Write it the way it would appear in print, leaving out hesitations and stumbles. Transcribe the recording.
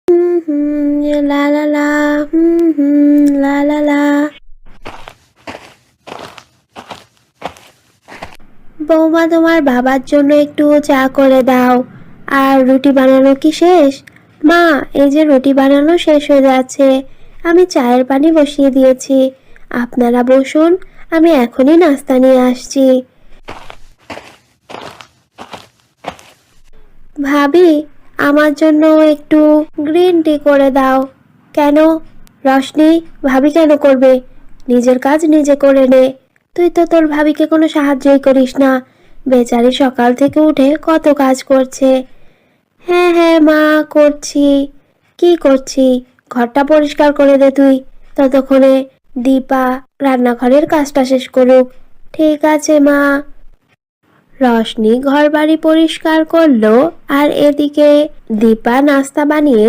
লা লা লা, লা লা লা। বৌমা, তোমার বাবার জন্য একটু চা করে দাও। আর রুটি বানানো কি শেষ? মা, এই যে রুটি বানানো শেষ হয়ে যাচ্ছে, আমি চায়ের পানি বসিয়ে দিয়েছি। আপনারা বসুন, আমি এখনই নাস্তা নিয়ে আসছি। ভাবি, আমার জন্য একটু গ্রিন টি করে দাও। কেন? রশনি, ভাবি কেন করবে? নিজের কাজ নিজে করে নে। তুই তো তোর ভাবিকে কোনো সাহায্যই করিস না। বেচারি সকাল থেকে উঠে কত কাজ করছে। হ্যাঁ হ্যাঁ মা, করছি। কি করছি? ঘরটা পরিষ্কার করে দে তুই। ততক্ষণে দীপা রান্নাঘরের কাজটা শেষ করুক। ঠিক আছে মা। রশনি ঘরবাড়ি পরিষ্কার করলো আর এদিকে দীপা নাস্তা বানিয়ে